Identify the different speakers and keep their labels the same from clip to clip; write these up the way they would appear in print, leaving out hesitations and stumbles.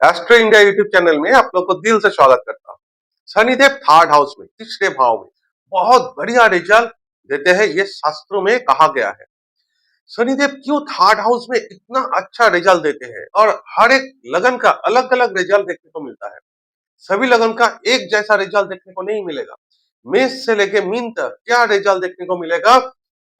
Speaker 1: Astro India YouTube channel में आप लोग को दिल से स्वागत करता हूँ। शनिदेव थर्ड हाउस में तीसरे भाव में बहुत बढ़िया रिजल्ट देते हैं, ये शास्त्रों में कहा गया है। शनिदेव क्यों थर्ड हाउस में इतना अच्छा रिजल्ट देते हैं और हर एक लगन का अलग अलग रिजल्ट देखने को मिलता है। सभी लगन का एक जैसा रिजल्ट देखने को नहीं मिलेगा। मेष से लेके मीन तक क्या रिजल्ट देखने को मिलेगा,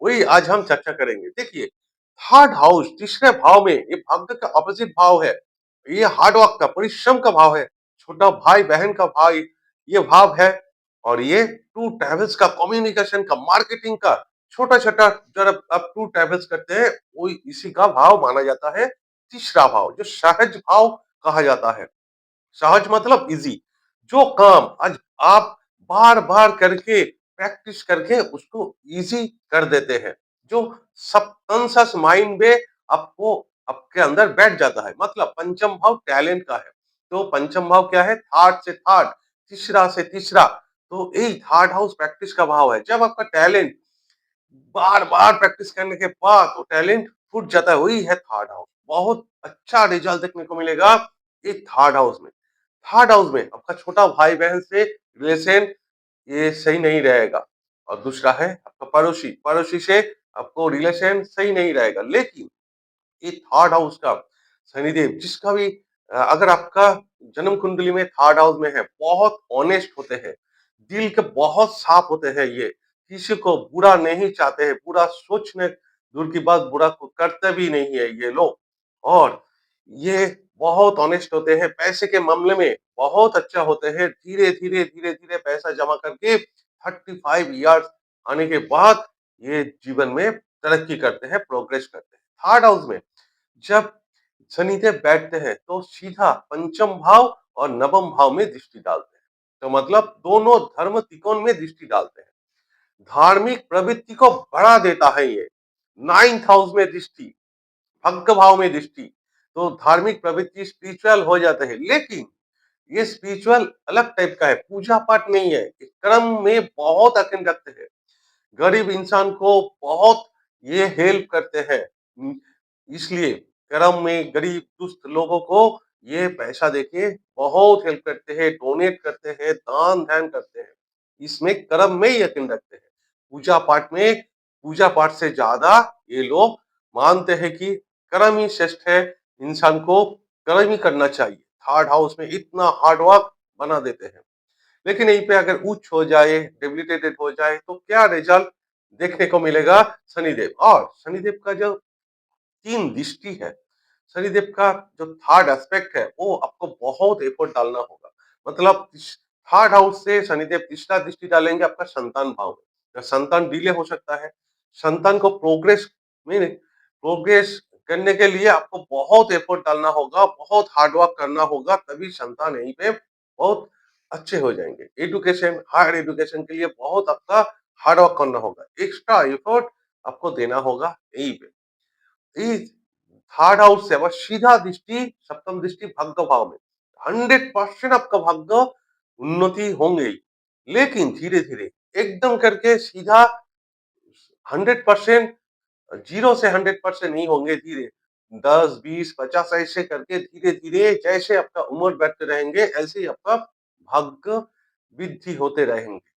Speaker 1: वही आज हम चर्चा करेंगे। देखिए, थर्ड हाउस तीसरे भाव में ये भाग्य का ऑपोजिट भाव है। ये हार्डवर्क का, परिश्रम का भाव है। छोटा भाई बहन का भाई ये भाव है। और ये टू ट्रेवल्स का, कम्युनिकेशन का, मार्केटिंग का, छोटा छोटा जब आप टू ट्रेवल्स करते हैं वो इसी का भाव माना जाता है। तीसरा भाव जो सहज भाव कहा जाता है। सहज मतलब इजी। जो काम आज आप बार बार करके प्रैक्टिस करके उसको इजी कर देते हैं, जो सबकॉन्शियस माइंड में आपको आपके अंदर बैठ जाता है। मतलब पंचम भाव टैलेंट का है। तो पंचम भाव क्या है? थर्ड से थर्ड, तीसरा से तीसरा। तो यही थर्ड हाउस प्रैक्टिस का भाव है। जब आपका टैलेंट बार बार प्रैक्टिस करने के बाद वो टैलेंट फूट जाता है, वही है थर्ड हाउस। बहुत अच्छा रिजल्ट देखने को मिलेगा ये थर्ड हाउस में। थर्ड हाउस में आपका छोटा भाई बहन से रिलेशन ये सही नहीं रहेगा। और दूसरा है आपका पड़ोसी, पड़ोसी से आपको रिलेशन सही नहीं रहेगा। लेकिन ये थर्ड हाउस का शनिदेव जिसका भी अगर आपका जन्म कुंडली में थर्ड हाउस में है, बहुत ऑनेस्ट होते हैं, दिल के बहुत साफ होते हैं। ये किसी को बुरा नहीं चाहते हैं, बुरा सोचने दूर की बात, बुरा को करते भी नहीं है ये लोग। और ये बहुत ऑनेस्ट होते हैं, पैसे के मामले में बहुत अच्छा होते हैं। धीरे धीरे पैसा जमा करके 35 इयर्स आने के बाद ये जीवन में तरक्की करते हैं, प्रोग्रेस करते हैं। थर्ड हाउस में जब शनिदेव बैठते हैं तो सीधा पंचम भाव और नवम भाव में दृष्टि डालते हैं। तो मतलब दोनों धर्म त्रिकोण में दृष्टि डालते हैं। धार्मिक प्रवृत्ति को बढ़ा देता है ये। नाइन्थ हाउस में दृष्टि, भक्त भाव में दृष्टि, तो धार्मिक प्रवृत्ति स्पिरिचुअल हो जाते हैं। लेकिन ये स्पिरिचुअल अलग टाइप का है, पूजा पाठ नहीं है। ये कर्म में बहुत अकिन रखते हैं। गरीब इंसान को बहुत ये हेल्प करते हैं। इसलिए कर्म में गरीब दुष्ट लोगों को ये पैसा देके बहुत हेल्प करते हैं, डोनेट करते हैं, दान ध्यान करते हैं। इसमें कर्म में ही यकीन रखते हैं। पूजा पाठ में, पूजा पाठ से ज्यादा ये लोग मानते हैं कि कर्म ही श्रेष्ठ है। इंसान को कर्म ही करना चाहिए। थर्ड हाउस में इतना हार्डवर्क बना देते हैं। लेकिन यहीं पे अगर उच्च हो जाए, डेबिलिटेटेड हो जाए तो क्या रिजल्ट देखने को मिलेगा? शनिदेव और शनिदेव का जो तीन दृष्टि है, शनिदेव का जो थर्ड एस्पेक्ट है, वो आपको बहुत एफर्ट डालना होगा। मतलब थर्ड हाउस से शनिदेव तीसरा दृष्टि डालेंगे आपका संतान भाव में। तो संतान डिले हो सकता है। संतान को प्रोग्रेस करने के लिए आपको बहुत एफर्ट डालना होगा, बहुत हार्डवर्क करना होगा, तभी संतान यहीं पे बहुत अच्छे हो जाएंगे। एजुकेशन, हायर एजुकेशन के लिए बहुत आपका हार्डवर्क करना होगा, एक्स्ट्रा एफर्ट आपको देना होगा यहीं पे। इस थर्ड हाउस से बस सीधा दृष्टि, सप्तम दृष्टि भाग्य भाव में 100% आपका भाग्य उन्नति होंगे ही। लेकिन धीरे धीरे एकदम करके सीधा 100%, जीरो से 100% नहीं होंगे। धीरे 10, 20, 50 ऐसे करके धीरे धीरे जैसे आपका उम्र बढ़ते रहेंगे, ऐसे ही आपका भाग्य वृद्धि होते रहेंगे।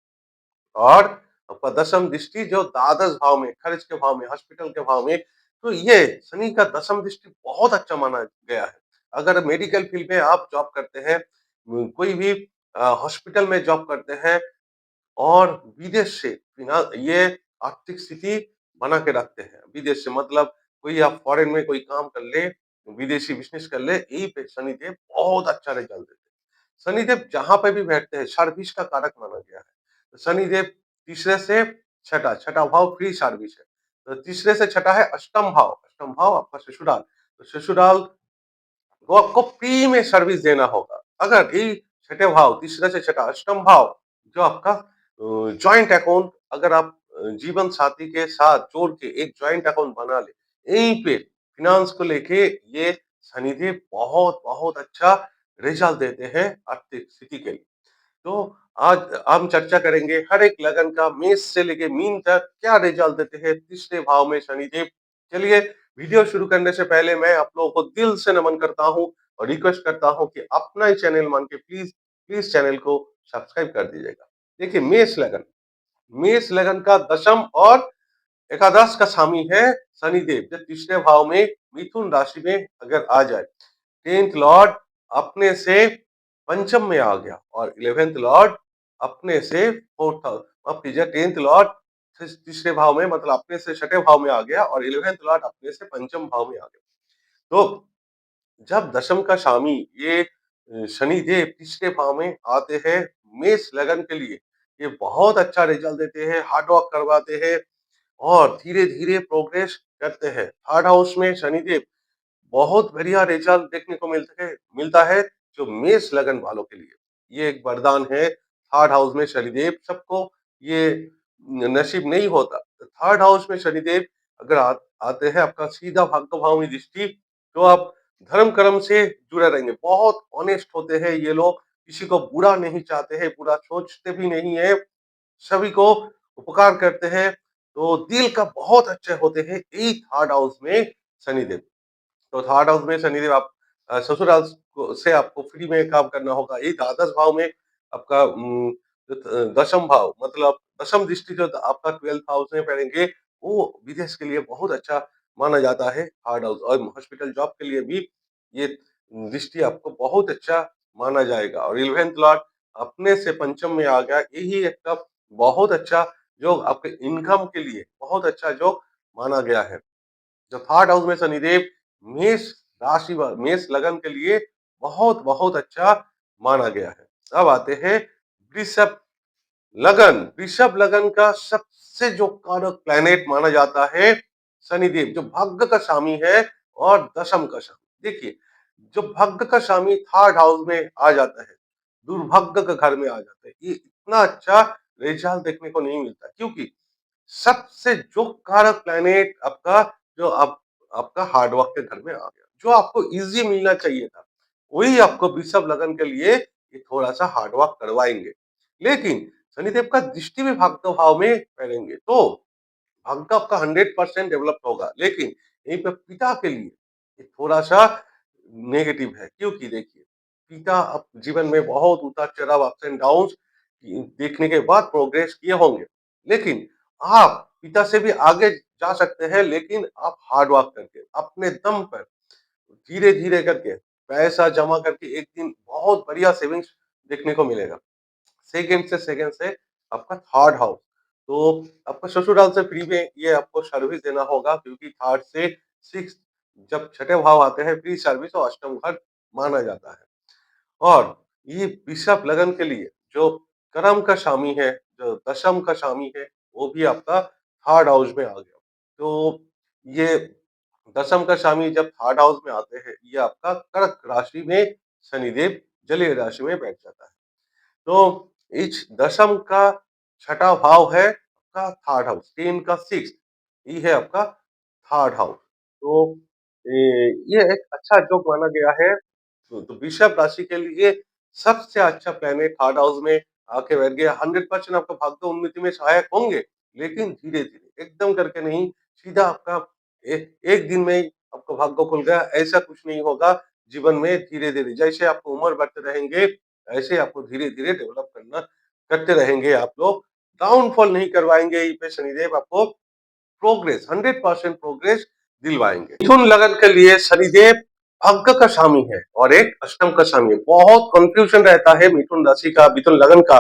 Speaker 1: और आपका दशम दृष्टि जो द्वादश भाव में, खर्च के भाव में, हॉस्पिटल के भाव में, तो ये शनि का दशम दृष्टि बहुत अच्छा माना गया है। अगर मेडिकल फील्ड में आप जॉब करते हैं, कोई भी हॉस्पिटल में जॉब करते हैं और विदेश से ये आर्थिक स्थिति बना के रखते हैं। विदेश से मतलब कोई आप फॉरेन में कोई काम कर ले, विदेशी बिजनेस कर ले, यही पे शनिदेव बहुत अच्छा रिजल्ट देते हैं। शनिदेव जहां पे भी बैठते हैं सर्विस का कारक माना गया है। तो शनिदेव तीसरे से छठा, छठा भाव फ्री सर्विस है। तो तीसरे से छठा है अष्टम भाव, अष्टम भाव आपका ससुराल। तो ससुराल वो आपको फ्री में सर्विस देना होगा। अगर ये छठे भाव, तीसरे से छठा, अष्टम भाव जो आपका जॉइंट अकाउंट, अगर आप जीवन साथी के साथ जोड़ के एक जॉइंट अकाउंट बना ले, यहीं पे फिनांस को लेके ये शनिदेव बहुत बहुत अच्छा रिजल्ट देते हैं आर्थिक स्थिति के लिए। तो आज हम चर्चा करेंगे हर एक लगन का, मेष से लेके मीन तक क्या रिजल्ट देते हैं तीसरे भाव में शनिदेव। चलिए, वीडियो शुरू करने से पहले मैं आप लोगों को दिल से नमन करता हूँ। और रिक्वेस्ट करता हूँ कि अपना ही चैनल मान के प्लीज प्लीज चैनल को सब्सक्राइब कर दीजिएगा। देखिए मेष लगन का दशम और एकादश का स्वामी है शनिदेव। जब तीसरे भाव में मिथुन राशि में अगर आ जाए, 10th लॉर्ड अपने से पंचम में आ गया और 11th लॉर्ड अपने से फोर्थ हाउस, माफ कीजिए, 10th लॉर्ड तीसरे भाव में मतलब अपने से छठे भाव में आ गया और 11th लॉर्ड अपने से पंचम भाव में आ गया। तो जब दशम का स्वामी ये शनिदेव तीसरे भाव में आते हैं मेष लगन के लिए, ये बहुत अच्छा रिजल्ट देते हैं, हार्ड वर्क करवाते हैं और धीरे धीरे प्रोग्रेस करते हैं। थर्ड हाउस में शनिदेव बहुत बढ़िया रिजल्ट देखने को मिलता है जो मेष लगन वालों के लिए ये एक वरदान है। थर्ड हाउस में शनिदेव, सबको ये नसीब नहीं होता। थर्ड हाउस में शनिदेव अगर आते हैं आपका सीधा भाग्य भाव में दृष्टि, तो आप धर्म कर्म से जुड़े रहेंगे। बहुत ऑनेस्ट होते हैं ये लोग, किसी को बुरा नहीं चाहते हैं, बुरा सोचते भी नहीं है, सभी को उपकार करते हैं, तो दिल का बहुत अच्छे होते हैं। यही थर्ड हाउस में शनिदेव। तो थर्ड हाउस में शनिदेव आप ससुराल से आपको फ्री में काम करना होगा। यही द्वादश भाव में आपका दशम भाव मतलब दशम दृष्टि जो आपका 12th हाउस में पड़ेंगे, वो विदेश के लिए बहुत अच्छा माना जाता है थर्ड हाउस, और हॉस्पिटल जॉब के लिए भी ये दृष्टि आपको बहुत अच्छा माना जाएगा। और 11th लॉर्ड अपने से पंचम में आ गया, यही एक बहुत अच्छा जो आपके इनकम के लिए बहुत अच्छा जो माना गया है। जो थर्ड हाउस में शनिदेव मेष मेष लगन के लिए बहुत बहुत अच्छा माना गया है। अब आते हैं वृषभ वृषभ लगन का सबसे जो कारक प्लैनेट माना जाता है शनिदेव, जो भाग्य का स्वामी है और दशम का स्वामी। देखिए, जो भाग्य का स्वामी थर्ड हाउस में आ जाता है, दुर्भाग्य का घर में आ जाता है, ये इतना अच्छा रिजल्ट देखने को नहीं मिलता, क्योंकि सबसे जो कारक प्लैनेट आपका जो आपका हार्डवर्क के घर में आ गया, जो आपको इजी मिलना चाहिए था, वही आपको वृषभ लगन के लिए ये थोड़ा सा हार्डवर्क करवाएंगे। लेकिन शनिदेव का दृष्टि भी भाग्य भाव में पड़ेंगे, तो भाग्य आपका 100% डेवलप होगा। लेकिन यहीं पे पिता के लिए ये थोड़ा सा नेगेटिव है, क्योंकि देखिए, पिता अब जीवन में बहुत उतार चढ़ाव, अप्स एंड डाउन देखने के बाद प्रोग्रेस किए होंगे, लेकिन आप पिता से भी आगे जा सकते हैं, लेकिन आप हार्ड वर्क करके अपने दम पर धीरे धीरे करके पैसा जमा करके एक दिन बहुत बढ़िया सेविंग्स देखने को मिलेगा। सेकंड से आपका थर्ड हाउस, तो आपको ससुराल से फ्री में ये आपको सर्विस देना होगा, क्योंकि थर्ड से सिक्स जब छठे भाव आते हैं फ्री सर्विस और अष्टम घर माना जाता है। और ये वृषभ लगन के लिए जो कर्म का स्वामी है, जो दशम का स्वामी है, वो भी आपका थर्ड हाउस में आ गया। तो ये दशम का स्वामी जब थर्ड हाउस में आते हैं, ये आपका कर्क राशि में शनिदेव जलीय राशि में बैठ जाता है। तो इस दशम का छठा भाव है आपका थर्ड हाउस, 10 का 6 ये है आपका थर्ड हाउस। तो ये एक अच्छा योग माना गया है। तो वृषभ राशि के लिए सबसे अच्छा प्लेनेट थर्ड हाउस में आके बैठ गया। 100% आपका भाग्य उन्नति में सहायक होंगे, लेकिन धीरे धीरे एकदम करके नहीं, सीधा आपका एक दिन में ही आपका भाग्य खुल गया, ऐसा कुछ नहीं होगा। जीवन में धीरे धीरे जैसे आपको उम्र बढ़ते रहेंगे, ऐसे आपको धीरे धीरे डेवलप करते रहेंगे आप लोग। डाउनफॉल नहीं करवाएंगे, ये पे शनिदेव आपको प्रोग्रेस 100% प्रोग्रेस दिलवाएंगे। मिथुन लगन के लिए शनिदेव भाग्य का स्वामी है और एक अष्टम का स्वामी है। बहुत कंफ्यूजन रहता है मिथुन राशि का, मिथुन लगन का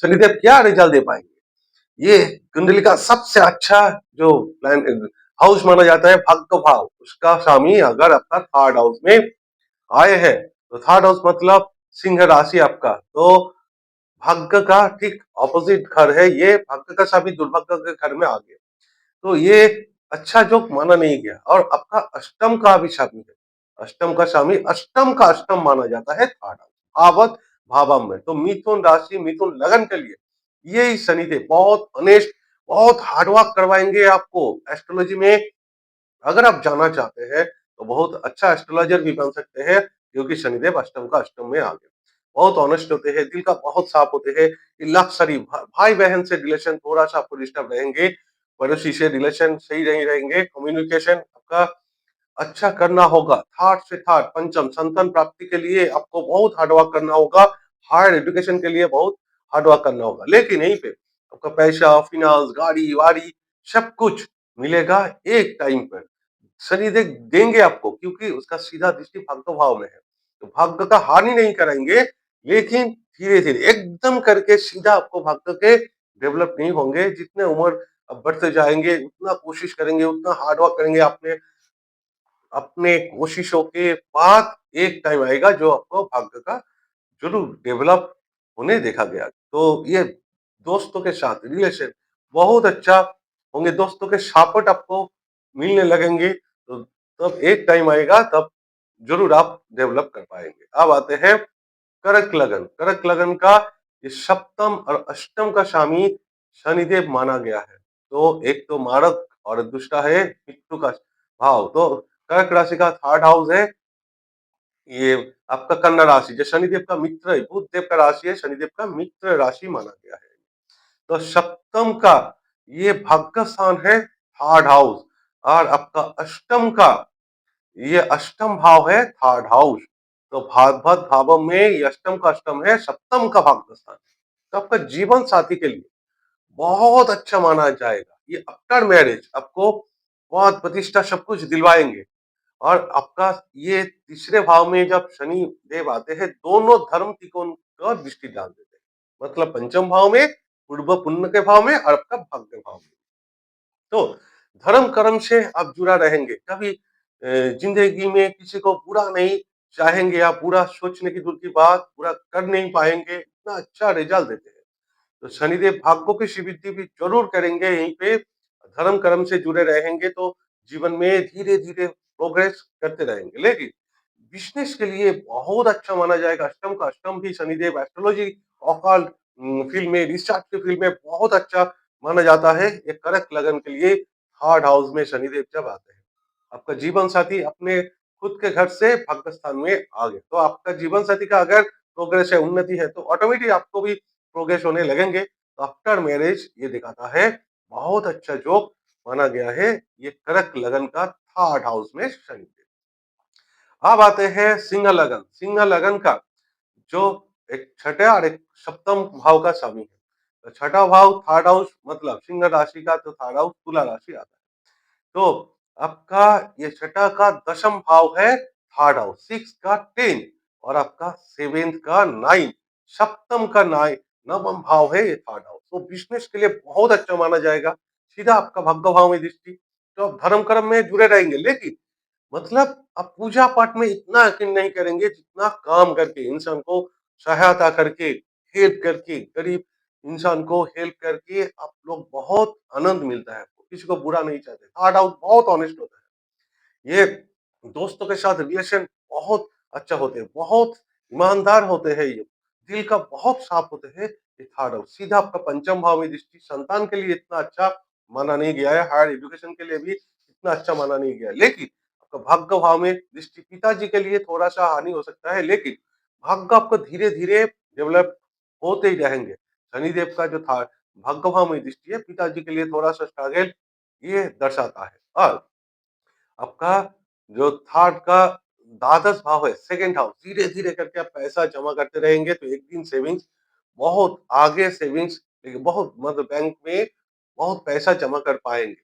Speaker 1: शनिदेव क्या रिजल्ट दे पाएंगे। ये कुंडली का सबसे अच्छा जो प्लान हाउस माना जाता है भाग्य भाव, उसका स्वामी अगर आपका थर्ड हाउस में आए हैं, तो थर्ड हाउस मतलब सिंह राशि आपका, तो भाग्य का ठीक ऑपोजिट घर है ये। भाग्य का स्वामी दुर्भाग्य के घर में आ गया, तो ये अच्छा जोक माना नहीं गया। और आपका अष्टम का भी स्वामी है, अष्टम का स्वामी अष्टम का अष्टम माना जाता है थर्ड भावत भावम में। तो मिथुन राशि मिथुन लगन के लिए ये शनिदेव बहुत अनेस्ट, बहुत हार्डवर्क करवाएंगे आपको एस्ट्रोलॉजी में। अगर आप जाना चाहते हैं तो बहुत अच्छा एस्ट्रोलॉजर भी बन सकते हैं, क्योंकि शनिदेव अष्टम का अष्टम में आ गए। बहुत ऑनेस्ट होते हैं, दिल का बहुत साफ होते हैं, लक्सरी भाई बहन से रिलेशन थोड़ा सा आपको डिस्टर्ब रहेंगे, पड़ोसी से रिलेशन सही नहीं रहेंगे, कम्युनिकेशन आपका अच्छा करना होगा। थर्ड से थर्ड पंचम संतान प्राप्ति के लिए आपको बहुत हार्ड वर्क करना होगा, हायर एजुकेशन के लिए बहुत हार्ड वर्क करना होगा। लेकिन यहीं पे आपका पैसा, फिनांस, गाड़ी-वाड़ी सब कुछ मिलेगा एक टाइम पर। शनिदेव देंगे आपको क्योंकि उसका सीधा दृष्टि भाग्य भाव में है। तो भाग्य का हानि नहीं कराएँगे, लेकिन धीरे-धीरे एकदम करके सीधा आपको भाग्य के डेवलप नहीं होंगे। जितने उम्र अब बढ़ते जाएँगे, उतना कोशिश करेंगे, उतना हार्ड वर्क करेंगे, अपने अपने कोशिशों के बाद एक टाइम आएगा जो आपको भाग्य का ज़रूर डेवलप होने देखा गया। तो ये दोस्तों के साथ रिलेशन बहुत अच्छा होंगे, दोस्तों के सपोर्ट आपको मिलने लगेंगे, तो तब एक टाइम आएगा तब ज़रूर आप डेवलप कर पाएँगे। अब आते हैं कर्क लगन। कर्क लगन का ये सप्तम और अष्टम का स्वामी शनिदेव माना गया है। तो एक तो मारक और दूसरा है पितृ का भाव। तो कर्क राशि का थर्ड हाउस है ये आपका कन्या राशि, जो शनिदेव का मित्र है, बुध देव का राशि है, शनिदेव का मित्र राशि माना गया है। तो सप्तम का ये भाग्य स्थान है थर्ड हाउस, और आपका अष्टम का ये अष्टम भाव है थर्ड हाउस। तो भागवत भावों में ये अष्टम का अष्टम है, सप्तम का भाग्य स्थान है। तो आपका जीवन साथी के लिए बहुत अच्छा माना जाएगा। ये आफ्टर मैरिज आपको बहुत प्रतिष्ठा सब कुछ दिलवाएंगे। और आपका ये तीसरे भाव में जब शनि देव आते हैं, दोनों धर्म त्रिकोण का दृष्टि डाल देते हैं। मतलब पंचम भाव में, पूर्व पुण्य के भाव में, और आपका भाग्य भाव में। तो धर्म कर्म से आप जुड़ा रहेंगे, कभी जिंदगी में किसी को बुरा नहीं चाहेंगे, या बुरा सोचने की दूर की बात, बुरा कर नहीं पाएंगे, इतना अच्छा रिजल्ट देते हैं। तो शनिदेव भाग्यों की सिद्धि भी जरूर करेंगे यहीं पे। धर्म कर्म से जुड़े रहेंगे तो जीवन में धीरे धीरे प्रोग्रेस करते रहेंगे। लेकिन बिजनेस के लिए बहुत अच्छा माना जाएगा। अष्टम का अष्टम भी शनिदेव एस्ट्रोलॉजी ऑकल्ट फील्ड में, रिसर्च के फील्ड में बहुत अच्छा माना जाता है। ये कर्क लगन के लिए थर्ड हाउस में शनिदेव जब आते हैं, आपका जीवन साथी अपने खुद के घर से भाग्य स्थान में आ गए, तो आपका जीवन साथी का अगर प्रोग्रेस है, उन्नति है, तो ऑटोमेटिक आपको भी प्रोग्रेस होने लगेंगे। तो आफ्टर मैरिज ये दिखाता है बहुत अच्छा जोक माना गया है ये कर्क लगन का थर्ड हाउस में शनि। अब आते हैं सिंह लगन। सिंह लगन का जो एक छठे और एक सप्तम भाव का स्वामी है। तो छठा भाव थर्ड हाउस, मतलब सिंह राशि का तो थर्ड हाउस तुला राशि आता है। तो आपका ये छठा का दशम भाव है थर्ड हाउस, सिक्स का 10, और आपका सेवेंथ का 9, सप्तम का 9, नवम भाव है ये थर्ड हाउस। तो बिजनेस के लिए बहुत अच्छा माना जाएगा। सीधा आपका भाग्य भाव में दृष्टि। तो आप धर्म कर्म में जुड़े रहेंगे, लेकिन मतलब आप पूजा पाठ में इतना यकीन नहीं करेंगे जितना काम करके, इंसान को सहायता करके, हेल्प करके, गरीब इंसान को हेल्प करके आप लोग बहुत आनंद मिलता है आपको, किसी को बुरा नहीं चाहते। थर्ड हाउस बहुत ऑनेस्ट होता है। ये दोस्तों के साथ रिलेशन बहुत अच्छा होते हैं, बहुत ईमानदार होते हैं, ये दिल का बहुत साफ होते हैं। ये थर्ड हाउस सीधा आपका पंचम भाव में दृष्टि, संतान के लिए इतना अच्छा माना नहीं गया है, हायर एजुकेशन के लिए भी इतना अच्छा माना नहीं गया है। लेकिन आपका भाग्य भाव में दृष्टि पिताजी के लिए थोड़ा सा हानि हो सकता है, लेकिन भाग्य आपको धीरे धीरे डेवलप होते ही रहेंगे। शनिदेव का जो था भाग्य भाव में दृष्टि है, पिताजी के लिए थोड़ा सा स्ट्रगल ये दर्शाता है। और आपका जो थर्ड का द्वादश भाव है, सेकंड हाउस, धीरे धीरे करके आप पैसा जमा करते रहेंगे तो एक दिन सेविंग्स बहुत आगे, सेविंग्स बहुत मतलब बैंक में बहुत पैसा जमा कर पाएंगे।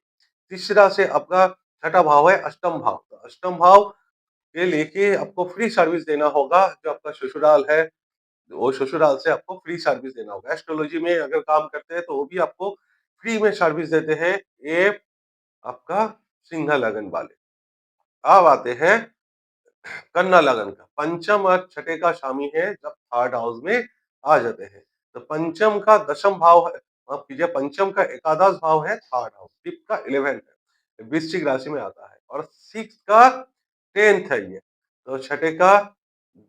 Speaker 1: तीसरा से आपका छठा भाव है अष्टम भाव। तो अष्टम भाव के लेके आपको फ्री सर्विस देना होगा। जो आपका ससुराल है, वो ससुराल से आपको फ्री सर्विस देना होगा। एस्ट्रोलॉजी में अगर काम करते हैं तो वो भी आपको फ्री में सर्विस देते हैं, ये आपका सिंह लगन वाले। अब आते हैं कन्या लगन का। पंचम और छठे का स्वामी है जब थर्ड हाउस में आ जाते हैं। तो पंचम का दशम भाव है, माफ कीजिए, पंचम का एकादश भाव है थर्ड हाउस, फिफ्थ का 11th है, वृश्चिक राशि में आता है, और सिक्स का 10th है ये। तो छठे का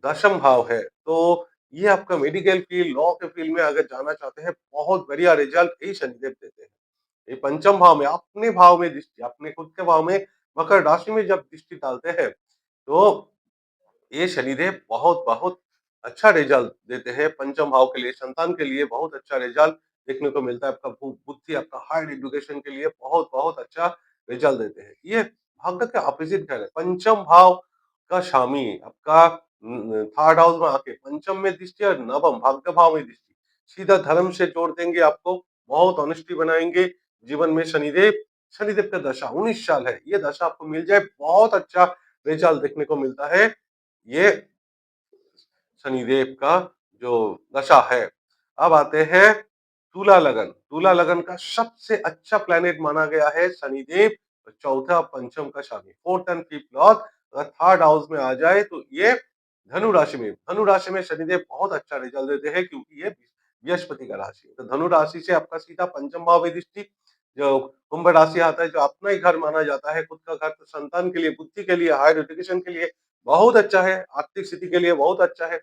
Speaker 1: दशम भाव है। तो ये आपका मेडिकल फील्ड, लॉ के फील्ड में अगर जाना चाहते हैं, बहुत बढ़िया रिजल्ट यही शनिदेव देते हैं। ये पंचम भाव में, अपने भाव में दृष्टि, अपने खुद के भाव में मकर राशि में जब दृष्टि डालते हैं, तो ये शनिदेव बहुत बहुत अच्छा रिजल्ट देते हैं। पंचम भाव के लिए, संतान के लिए बहुत अच्छा रिजल्ट देखने को मिलता है। आपका बुद्धि, आपका हायर एजुकेशन के लिए बहुत बहुत अच्छा रिजल्ट देते हैं। ये भाग्य के ऑपोजिट घर है। पंचम भाव का स्वामी आपका थर्ड हाउस में आके पंचम में दृष्टि और नवम भाग्य भाव में दृष्टि सीधा धर्म से जोड़ देंगे आपको, बहुत ऑनेस्टी बनाएंगे जीवन में शनिदेव। शनिदेव का दशा 19 साल है, ये दशा आपको मिल जाए बहुत अच्छा रिजल्ट देखने को मिलता है। ये शनिदेव का जो दशा है। अब आते हैं तुला लगन। तुला लगन का सबसे अच्छा प्लेनेट माना गया है शनिदेव, चौथा पंचम का स्वामी, फोर्थ एंड फिफ्थ लॉर्ड अगर थर्ड हाउस में आ जाए तो ये धनु राशि में, धनु राशि में शनिदेव बहुत अच्छा रिजल्ट देते हैं क्योंकि ये बृहस्पति का राशि है। तो धनु राशि से आपका सीधा पंचम भाव में दृष्टि, जो कुंभ राशि आता है जो अपना ही घर माना जाता है, खुद का घर, तो संतान के लिए, बुद्धि के लिए, हायर एजुकेशन के लिए बहुत अच्छा है, आर्थिक स्थिति के लिए बहुत अच्छा है।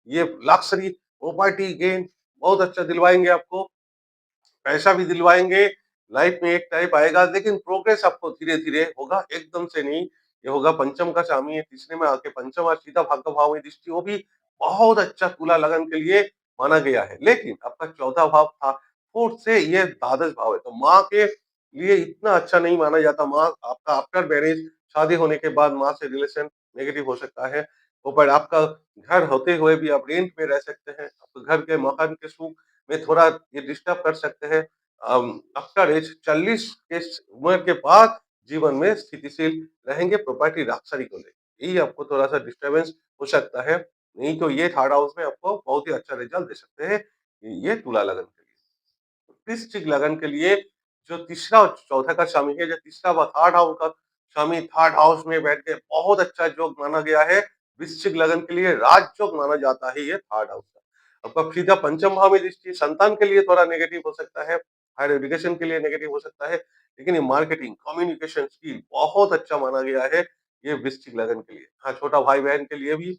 Speaker 1: ये लग्जरी प्रॉपर्टी गेन बहुत अच्छा दिलवाएंगे आपको, पैसा भी दिलवाएंगे। लाइफ में एक टाइप आएगा लेकिन प्रोग्रेस आपको धीरे धीरे होगा, एकदम से नहीं। ये होगा पंचम का स्वामी है, तीसरे में आके पंचम और सीधा भाग्य भाव में दृष्टि, वो भी बहुत अच्छा तुला लगन के लिए माना गया है। लेकिन आपका चौथा भाव था, फोर्थ से ये द्वादश भाव है, तो माँ के लिए इतना अच्छा नहीं माना जाता। माँ आपका आफ्टर मैरिज, शादी होने के बाद माँ से रिलेशन नेगेटिव हो सकता है। वो पर आपका घर होते हुए भी आप रेंट में रह सकते हैं, आपके घर के मकान के सुख में थोड़ा ये डिस्टर्ब कर सकते हैं। आफ्टर एज 40 के उम्र के बाद जीवन में स्थितिशील रहेंगे प्रॉपर्टी राजशाही को लेकर, यही आपको थोड़ा सा डिस्टरबेंस हो सकता है। नहीं तो ये थर्ड हाउस में आपको बहुत ही अच्छा रिजल्ट दे सकते हैं, ये तुला लगन के लिए। वृश्चिक लगन के लिए जो तीसरा और चौथा का स्वामी है, जो तीसरा व थर्ड हाउस का स्वामी थर्ड हाउस में बैठ के बहुत अच्छा योग माना गया है। वृश्चिक लगन के लिए राजयोग माना जाता है ये थर्ड हाउस का। आपका सीधा पंचम भाव में दृष्टि, संतान के लिए थोड़ा नेगेटिव हो सकता है, हायर एजुकेशन के लिए नेगेटिव हो सकता है, लेकिन ये मार्केटिंग कम्युनिकेशन स्किल बहुत अच्छा माना गया है ये वृश्चिक लगन के लिए। हाँ, छोटा भाई बहन के लिए भी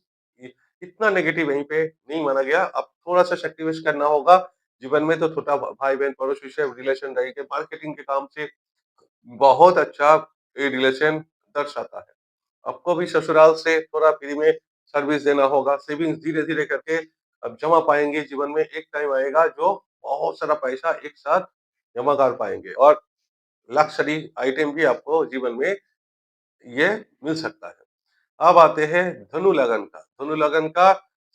Speaker 1: इतना नेगेटिव यहीं पे नहीं माना गया। अब थोड़ा सा सेक्रीफाइस करना होगा जीवन में, तो छोटा भाई बहन पड़ोसी से रिलेशन रहेंगे, मार्केटिंग के काम से बहुत अच्छा ये रिलेशन दर्शाता है। आपको भी ससुराल से थोड़ा फ्री में सर्विस देना होगा, सेविंग्स धीरे धीरे करके अब जमा पाएंगे जीवन में, एक टाइम आएगा जो बहुत सारा पैसा एक साथ जमा कर पाएंगे और लग्जरी आइटम भी आपको जीवन में ये मिल सकता है। अब आते हैं धनु लगन का। धनु लगन का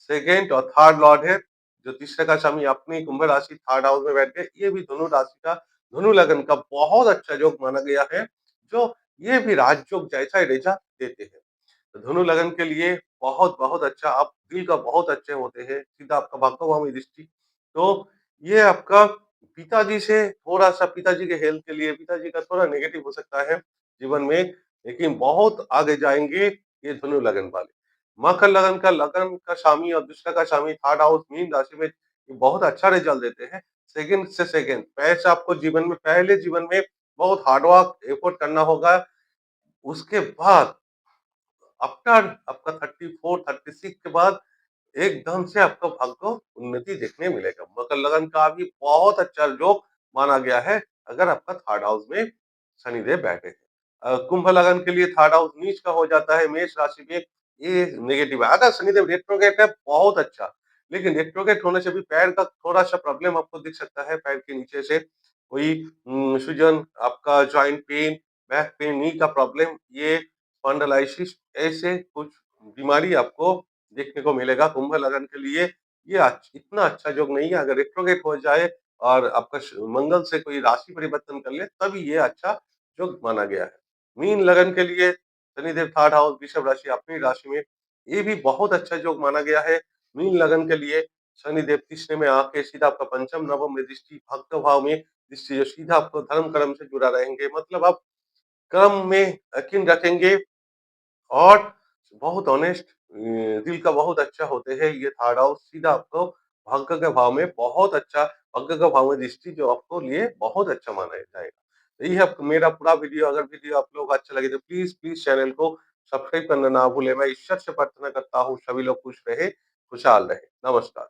Speaker 1: सेकंड और थर्ड लॉर्ड है, जो तीसरे का स्वामी अपनी कुंभ राशि थर्ड हाउस में बैठ गए। ये भी धनु राशि का, धनु लगन का बहुत अच्छा योग माना गया है, जो ये भी राजयोग जैसा ही रेजा देते हैं। तो धनु लगन के लिए बहुत बहुत अच्छा, आप दिल का बहुत अच्छे होते हैं, सीधा आपका भाग्यभाव में दृष्टि, तो ये आपका पिताजी से थोड़ा सा, पिताजी के हेल्थ के लिए पिताजी का थोड़ा नेगेटिव हो सकता है जीवन में, लेकिन बहुत आगे जाएंगे ये धनु लगन वाले। मकर लगन का स्वामी और दूसरा का स्वामी थर्ड हाउस मीन राशि में ये बहुत अच्छा रिजल्ट देते हैं। सेकंड से सेकंड पैसा आपको जीवन में, पहले जीवन में बहुत हार्ड वर्क एफर्ट करना होगा, उसके बाद आफ्टर आपका 34 36 के बाद एकदम से आपको भाग्य उन्नति देखने मिलेगा। मकर लगन का भी बहुत अच्छा योग माना गया है अगर आपका थर्ड हाउस में शनिदेव बैठे हैं। कुंभ लगन के लिए थर्ड हाउस नीच का हो जाता है, मेष राशि में ये नेगेटिव है। अगर शनिदेव रेट्रोगेट है बहुत अच्छा, लेकिन रेट्रोगेट होने से भी पैर का थोड़ा सा प्रॉब्लम आपको दिख सकता है, पैर के नीचे से कोई सूजन, आपका जॉइंट पेन, बैक पेन, नी का प्रॉब्लम, ये स्पॉन्डिलाइसिस, ऐसे कुछ बीमारी आपको देखने को मिलेगा कुंभ लगन के लिए। ये इतना अच्छा योग नहीं है, अगर रेट्रोगेट हो जाए और आपका मंगल से कोई राशि परिवर्तन कर ले तभी ये अच्छा योग माना गया है। मीन लगन के लिए शनिदेव थर्ड हाउस वृषभ राशि अपनी राशि में, ये भी बहुत अच्छा योग माना गया है। मीन लगन के लिए शनिदेव तीसरे में आके सीधा आपका पंचम नवम में दृष्टि, भक्त भाव में दृष्टि, जो सीधा आपको धर्म कर्म से जुड़ा रहेंगे, मतलब आप कर्म में यकीन रखेंगे और बहुत ऑनेस्ट, दिल का बहुत अच्छा होते हैं। ये थर्ड हाउस सीधा आपको भाग्य के भाव में बहुत अच्छा, भाग्य का भाव में दृष्टि जो आपको लिए बहुत अच्छा माना जाएगा। तो ये है मेरा पूरा वीडियो। अगर वीडियो आप लोग को अच्छा लगे तो प्लीज प्लीज चैनल को सब्सक्राइब करना ना भूले। मैं ईश्वर से प्रार्थना करता हूँ सभी लोग खुश रहे, खुशहाल रहे। नमस्कार।